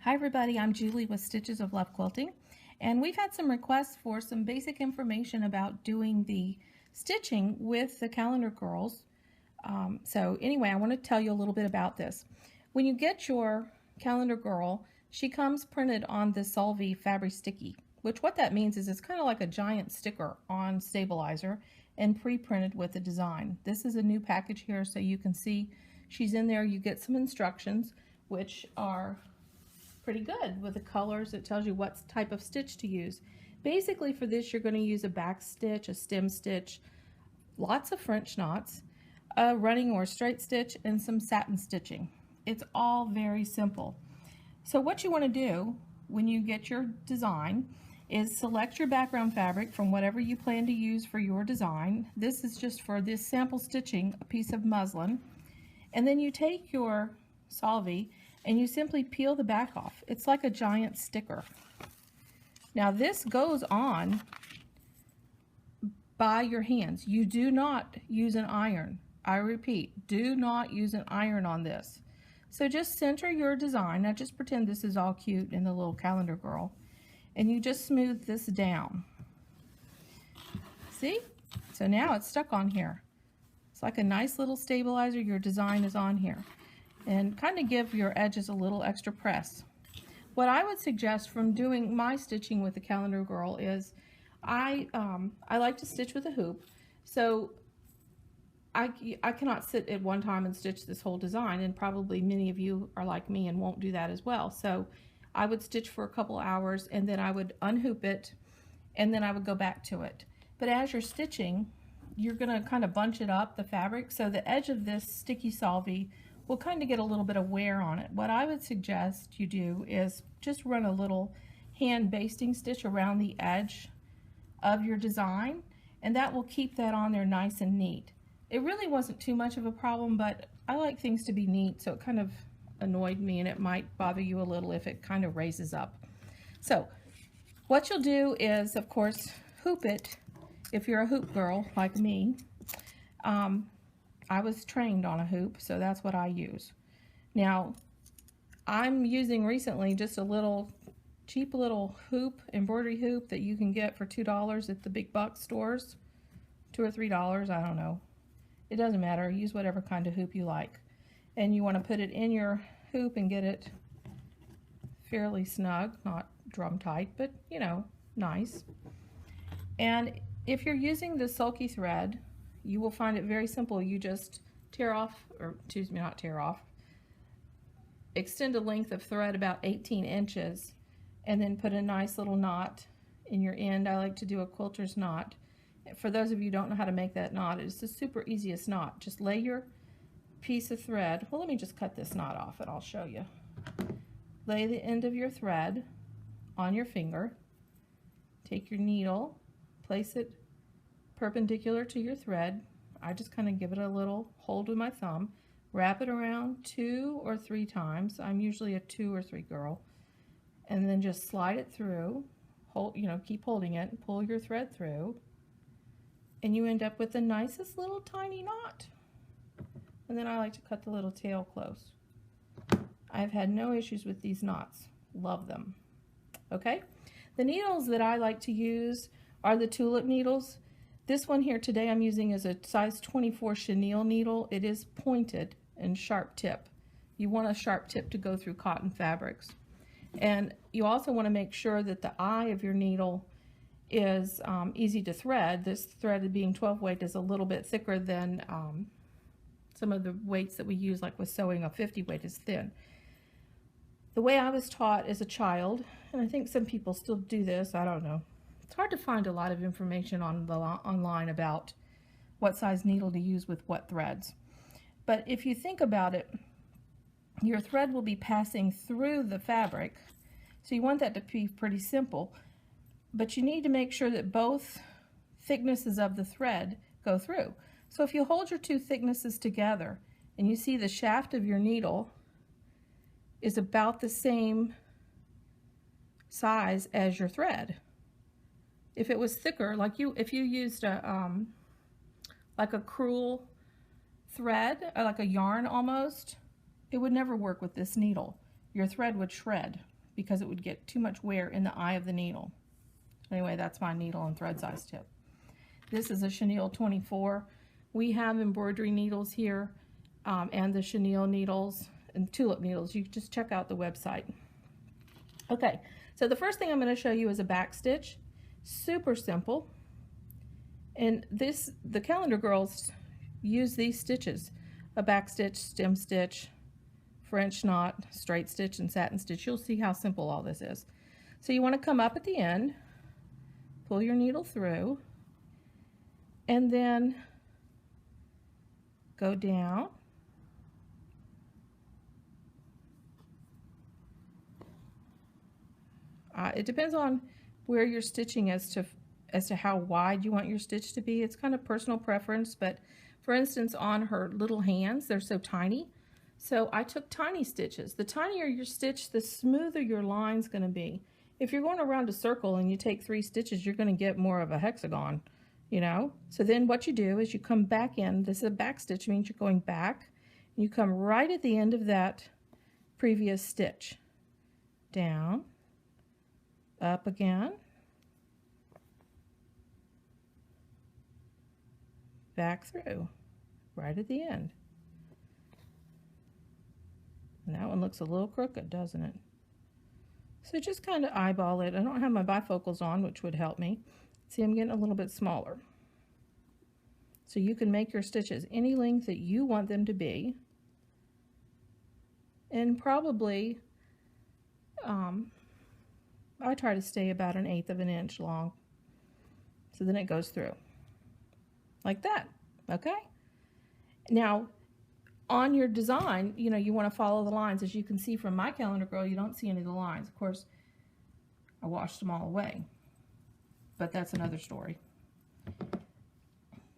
Hi everybody, I'm Julie with Stitches of Love Quilting, and we've had some requests for some basic information about doing the stitching with the calendar girls. So anyway, I want to tell you a little bit about this. When you get your calendar girl, she comes printed on the Solvay Fabric Sticky, which what that means is it's kind of like a giant sticker on stabilizer and pre-printed with the design. This is a new package here, so you can see she's in there. You get some instructions which are pretty good with the colors. It tells you what type of stitch to use. Basically for this you're going to use a back stitch, a stem stitch, lots of French knots, a running or straight stitch, and some satin stitching. It's all very simple. So what you want to do when you get your design is select your background fabric from whatever you plan to use for your design. This is just for this sample stitching, a piece of muslin, and then you take your Solvay and you simply peel the back off. It's like a giant sticker. Now this goes on by your hands. You do not use an iron. I repeat, do not use an iron on this. So just center your design. Now just pretend this is all cute in the little calendar girl, and you just smooth this down. See? So now it's stuck on here. It's like a nice little stabilizer. Your design is on here. And kind of give your edges a little extra press. What I would suggest from doing my stitching with the calendar girl is I like to stitch with a hoop. So I cannot sit at one time and stitch this whole design, and probably many of you are like me and won't do that as well. So I would stitch for a couple hours and then I would unhoop it and then I would go back to it. But as you're stitching, you're going to kind of bunch it up, the fabric, so the edge of this sticky Solvay will kind of get a little bit of wear on it. What I would suggest you do is just run a little hand basting stitch around the edge of your design, and that will keep that on there nice and neat. It really wasn't too much of a problem, but I like things to be neat, so it kind of annoyed me, and it might bother you a little if it kind of raises up. So what you'll do is, of course, hoop it if you're a hoop girl like me. I was trained on a hoop, so that's what I use. Now, I'm using recently just a little cheap little hoop, embroidery hoop that you can get for $2 at the big box stores. $2 or $3, I don't know. It doesn't matter. Use whatever kind of hoop you like. And you want to put it in your hoop and get it fairly snug, not drum tight, but you know, nice. And if you're using the sulky thread, you will find it very simple. You just tear off, or excuse me, not tear off, extend a length of thread about 18 inches and then put a nice little knot in your end. I like to do a quilter's knot. For those of you who don't know how to make that knot, it's the super easiest knot. Just lay your piece of thread, well, let me just cut this knot off and I'll show you. Lay the end of your thread on your finger, take your needle, place it perpendicular to your thread. I just kind of give it a little hold with my thumb, wrap it around 2 or 3 times. I'm usually a 2 or 3 girl, and then just slide it through. Hold, you know, keep holding it, pull your thread through, and you end up with the nicest little tiny knot. And then I like to cut the little tail close. I've had no issues with these knots. Love them. Okay, the needles that I like to use are the tulip needles. This one here today I'm using is a size 24 chenille needle. It is pointed and sharp tip. You want a sharp tip to go through cotton fabrics. And you also want to make sure that the eye of your needle is easy to thread. This thread being 12 weight is a little bit thicker than some of the weights that we use, like with sewing. A 50 weight is thin. The way I was taught as a child, and I think some people still do this, I don't know. It's hard to find a lot of information online about what size needle to use with what threads. But if you think about it, your thread will be passing through the fabric, so you want that to be pretty simple. But you need to make sure that both thicknesses of the thread go through. So if you hold your two thicknesses together and you see the shaft of your needle is about the same size as your thread. If it was thicker, like if you used like a crewel thread, or like a yarn almost, it would never work with this needle. Your thread would shred. because it would get too much wear in the eye of the needle. Anyway, that's my needle and thread size tip. This is a chenille 24. We have embroidery needles here and the chenille needles and tulip needles. You just check out the website. Okay, so the first thing I'm going to show you is a back stitch. Super simple. And the calendar girls use these stitches: a back stitch, stem stitch, French knot, straight stitch, and satin stitch. You'll see how simple all this is. So you want to come up at the end, pull your needle through, and then go down. It depends on where you're stitching as to how wide you want your stitch to be. It's kind of personal preference, but for instance, on her little hands, they're so tiny. So I took tiny stitches. The tinier your stitch, the smoother your line's going to be. If you're going around a circle and you take 3 stitches, you're going to get more of a hexagon, you know? So then what you do is you come back in. This is a back stitch, means you're going back. You come right at the end of that previous stitch. Down, up again, back through, right at the end. And that one looks a little crooked, doesn't it? So just kind of eyeball it. I don't have my bifocals on, which would help me. See, I'm getting a little bit smaller. So you can make your stitches any length that you want them to be. And probably, I try to stay about 1/8 of an inch long. So then it goes through. Like that, okay? Now, on your design, you know, you want to follow the lines. As you can see from my calendar girl, you don't see any of the lines. Of course, I washed them all away, but that's another story.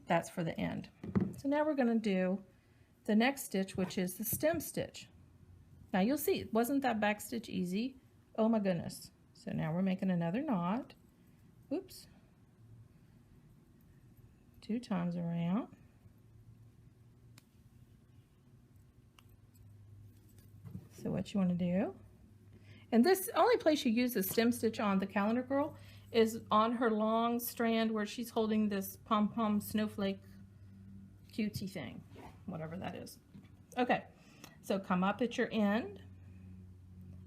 That's for the end. So now we're going to do the next stitch, which is the stem stitch. Now you'll see, wasn't that back stitch easy? Oh my goodness. So now we're making another knot. Oops. 2 times around. So what you want to do, and this only place you use the stem stitch on the calendar girl is on her long strand where she's holding this pom-pom snowflake cutesy thing, whatever that is. Okay, so come up at your end,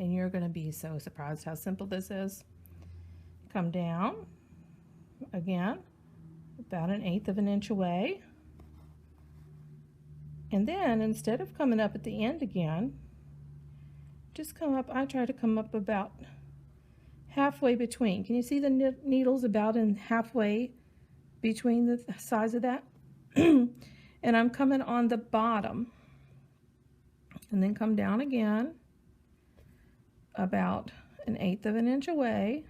and you're going to be so surprised how simple this is. Come down again, about 1/8 of an inch away, and then instead of coming up at the end again, just come up. I try to come up about halfway between. Can you see the needles about in halfway between the size of that? And I'm coming on the bottom, and then come down again about 1/8 of an inch away,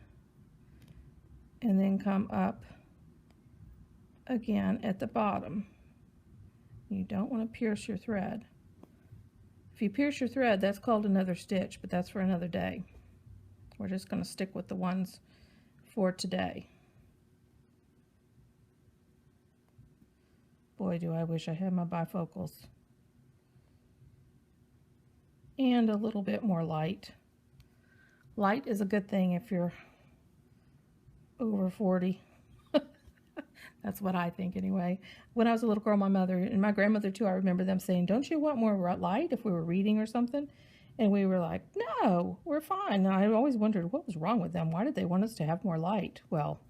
and then come up again at the bottom. You don't want to pierce your thread. If you pierce your thread, that's called another stitch, but that's for another day. We're just going to stick with the ones for today. Boy, do I wish I had my bifocals. And a little bit more light. Light is a good thing if you're over 40. That's what I think anyway. When I was a little girl, my mother and my grandmother too, I remember them saying, "Don't you want more light?" if we were reading or something. And we were like, "No, we're fine." And I always wondered what was wrong with them. Why did they want us to have more light? Well,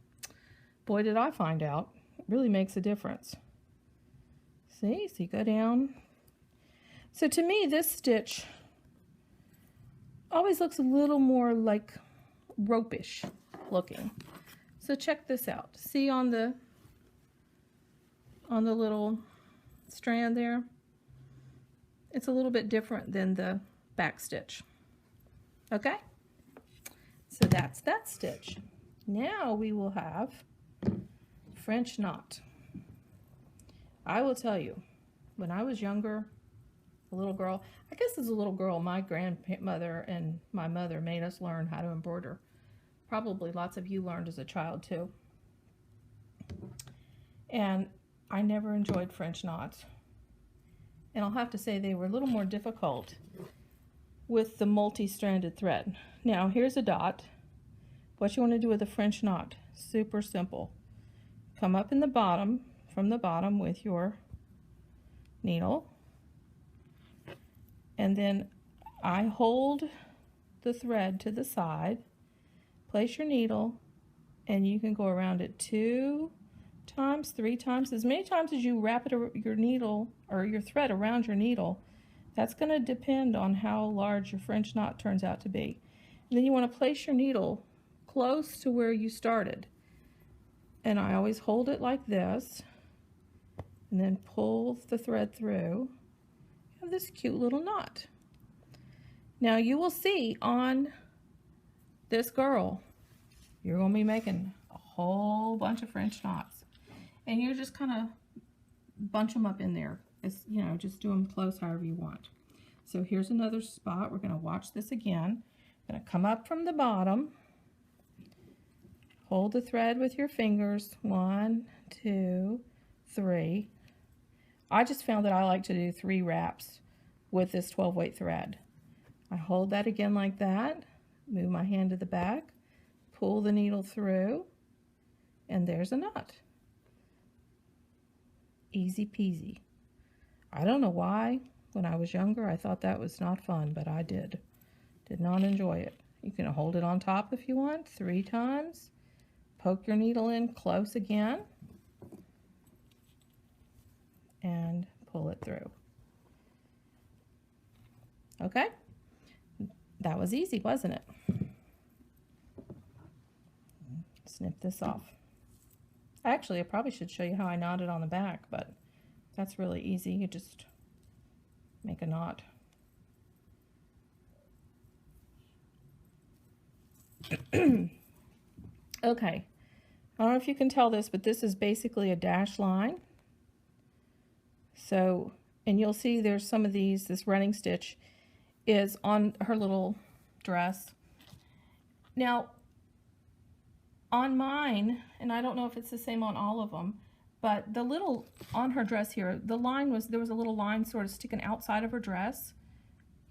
boy, did I find out. It really makes a difference. See, so you go down. So to me, this stitch always looks a little more like rope-ish looking. So check this out. See on the little strand there, it's a little bit different than the back stitch. Okay, so that's that stitch. Now we will have French knot. I will tell you, when I was younger, a little girl, I guess as a little girl, my grandmother and my mother made us learn how to embroider. Probably lots of you learned as a child too. And I never enjoyed French knots. And I'll have to say they were a little more difficult with the multi-stranded thread. Now here's a dot. What you want to do with a French knot, super simple. Come up in the bottom, from the bottom with your needle, and then I hold the thread to the side, place your needle, and you can go around it 2 times, 3 times, as many times as you wrap it, your needle or your thread around your needle. That's going to depend on how large your French knot turns out to be. And then you want to place your needle close to where you started. And I always hold it like this, and then pull the thread through. You have this cute little knot. Now you will see on this girl, you're going to be making a whole bunch of French knots. And you just kind of bunch them up in there. It's, you know, just do them close however you want. So here's another spot. We're going to watch this again. I'm going to come up from the bottom. Hold the thread with your fingers. 1, 2, 3. I just found that I like to do 3 wraps with this 12-weight thread. I hold that again like that. Move my hand to the back. Pull the needle through. And there's a knot. Easy peasy. I don't know why, when I was younger, I thought that was not fun, but I did. Did not enjoy it. You can hold it on top if you want, 3 times. Poke your needle in close again. And pull it through. Okay? That was easy, wasn't it? Snip this off. Actually, I probably should show you how I knot it on the back, but that's really easy. You just make a knot. Okay, I don't know if you can tell this, but this is basically a dash line. So, and you'll see there's some of these, this running stitch is on her little dress. Now, on mine, and I don't know if it's the same on all of them, but the little, on her dress here, the line was, there was a little line sort of sticking outside of her dress.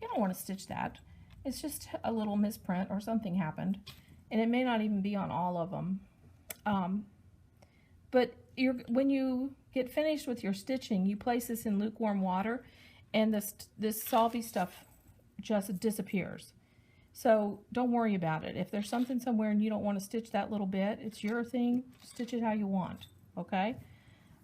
You don't want to stitch that. It's just a little misprint or something happened. And it may not even be on all of them. But when you get finished with your stitching, you place this in lukewarm water, and this solvy stuff just disappears. So don't worry about it. If there's something somewhere and you don't want to stitch that little bit, it's your thing. Stitch it how you want, okay?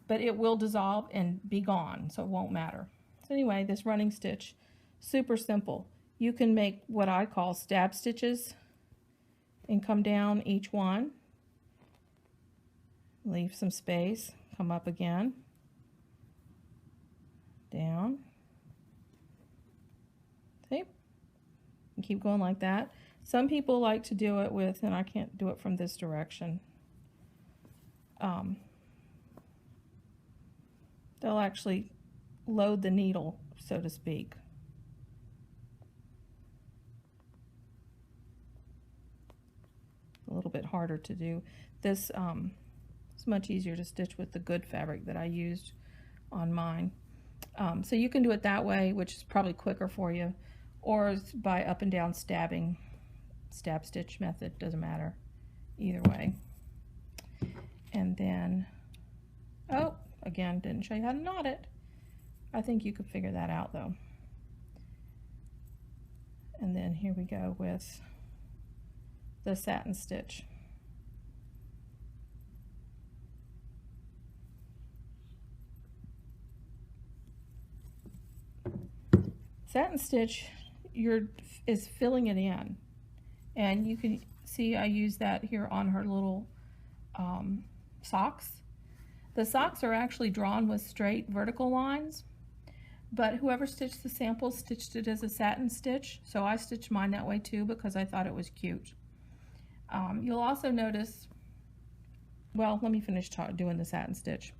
But it will dissolve and be gone, so it won't matter. So anyway, this running stitch, super simple. You can make what I call stab stitches and come down each one. Leave some space, come up again, down. See? And keep going like that. Some people like to do it with, and I can't do it from this direction. They'll actually load the needle, so to speak. A little bit harder to do. This it's much easier to stitch with the good fabric that I used on mine. So you can do it that way, which is probably quicker for you, or by up and down stabbing, stab stitch method, doesn't matter, either way. And then, oh, again, didn't show you how to knot it. I think you could figure that out though. And then here we go with the satin stitch. Satin stitch is filling it in, and you can see I use that here on her little socks. The socks are actually drawn with straight vertical lines, but whoever stitched the sample stitched it as a satin stitch, so I stitched mine that way too because I thought it was cute. You'll also notice, well, let me finish doing the satin stitch.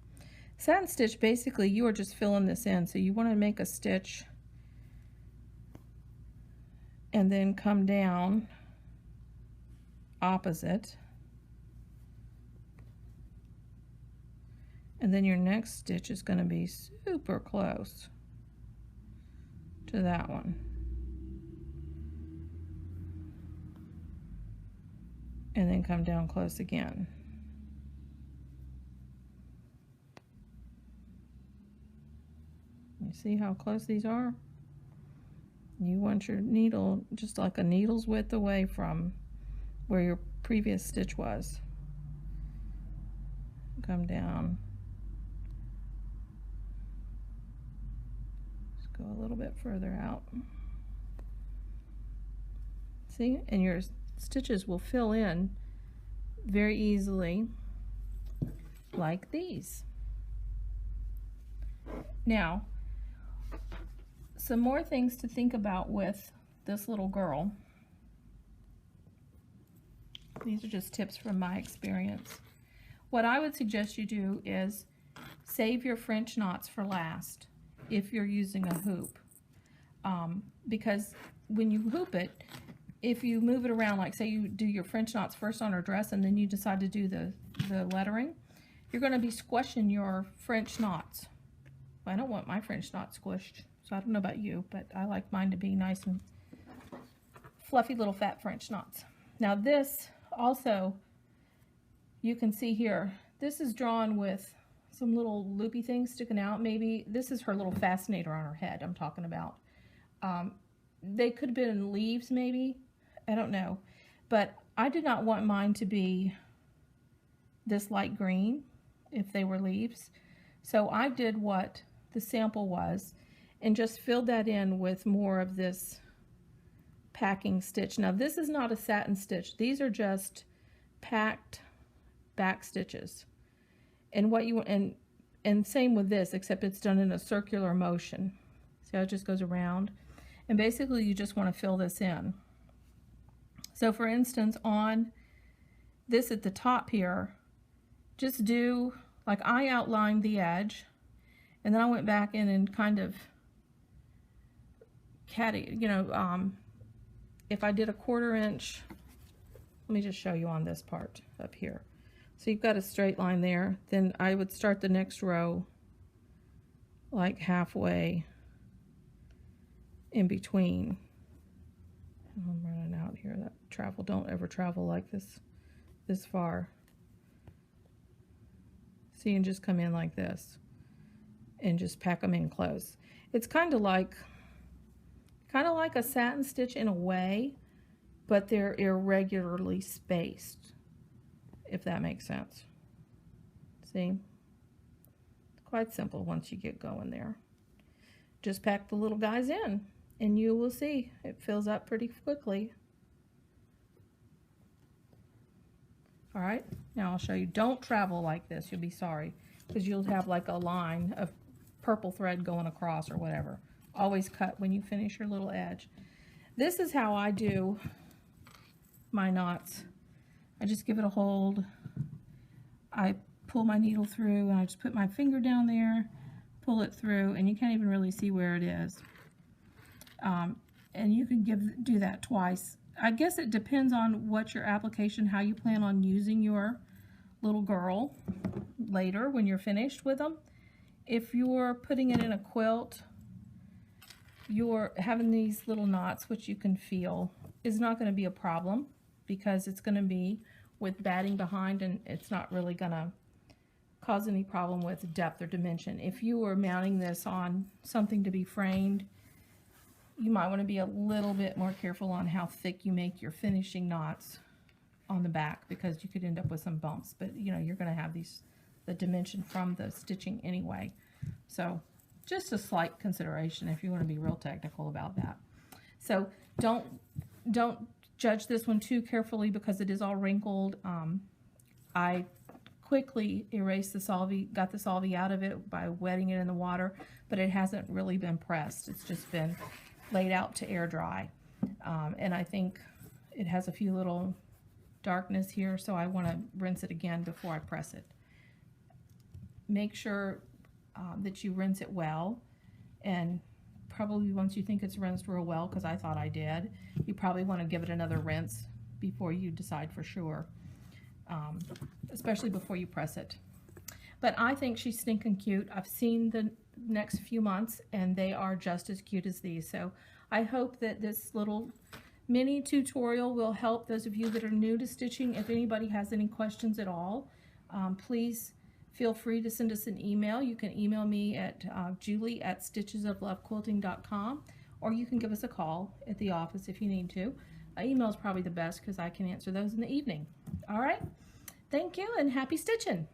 Satin stitch, basically you are just filling this in, so you want to make a stitch and then come down opposite, and then your next stitch is going to be super close to that one. and then come down close again. You see how close these are? You want your needle just like a needle's width away from where your previous stitch was. Come down. Just go a little bit further out. See? And your stitches will fill in very easily like these. Now, some more things to think about with this little girl. These are just tips from my experience. What I would suggest you do is save your French knots for last if you're using a hoop. Because when you hoop it, if you move it around, like say you do your French knots first on her dress and then you decide to do the lettering, you're going to be squishing your French knots. I don't want my French knots squished, so I don't know about you, but I like mine to be nice and fluffy little fat French knots. Now this also, you can see here, this is drawn with some little loopy things sticking out. Maybe this is her little fascinator on her head I'm talking about. They could have been leaves maybe, I don't know, but I did not want mine to be this light green if they were leaves. So I did what the sample was and just filled that in with more of this packing stitch. Now this is not a satin stitch. These are just packed back stitches. And what you and same with this, except it's done in a circular motion. See how it just goes around? And basically you just want to fill this in. So for instance, on this at the top here, just do, like I outlined the edge, and then I went back in and kind of if I did a 1/4 inch, let me just show you on this part up here. So you've got a straight line there, then I would start the next row like halfway in between. I'm running out here. Don't ever travel like this far. See, and just come in like this and just pack them in close. It's kind of like a satin stitch in a way, but they're irregularly spaced, if that makes sense. See? It's quite simple once you get going there. Just pack the little guys in and you will see it fills up pretty quickly. All right, now I'll show you. Don't travel like this, you'll be sorry, because you'll have like a line of purple thread going across or whatever. Always cut when you finish your little edge. This is how I do my knots. I just give it a hold. I pull my needle through and I just put my finger down there, pull it through, and you can't even really see where it is. And you can do that twice. I guess it depends on what your application, how you plan on using your little girl later when you're finished with them. If you're putting it in a quilt, you're having these little knots, which you can feel, is not going to be a problem because it's going to be with batting behind and it's not really going to cause any problem with depth or dimension. If you were mounting this on something to be framed, you might want to be a little bit more careful on how thick you make your finishing knots on the back because you could end up with some bumps. But you know, you're going to have the dimension from the stitching anyway. So just a slight consideration if you want to be real technical about that. So don't judge this one too carefully because it is all wrinkled. I quickly erased the solvay, got the solvay out of it by wetting it in the water, but it hasn't really been pressed. It's just been laid out to air dry. And I think it has a few little darkness here, so I want to rinse it again before I press it. Make sure that you rinse it well, and probably once you think it's rinsed real well, because I thought I did, you probably want to give it another rinse before you decide for sure, especially before you press it. But I think she's stinking cute. I've seen the next few months and they are just as cute as these. So I hope that this little mini tutorial will help those of you that are new to stitching. If anybody has any questions at all, please feel free to send us an email. You can email me at julie@stitchesoflovequilting.com, or you can give us a call at the office if you need to. Email is probably the best because I can answer those in the evening. All right, thank you and happy stitching.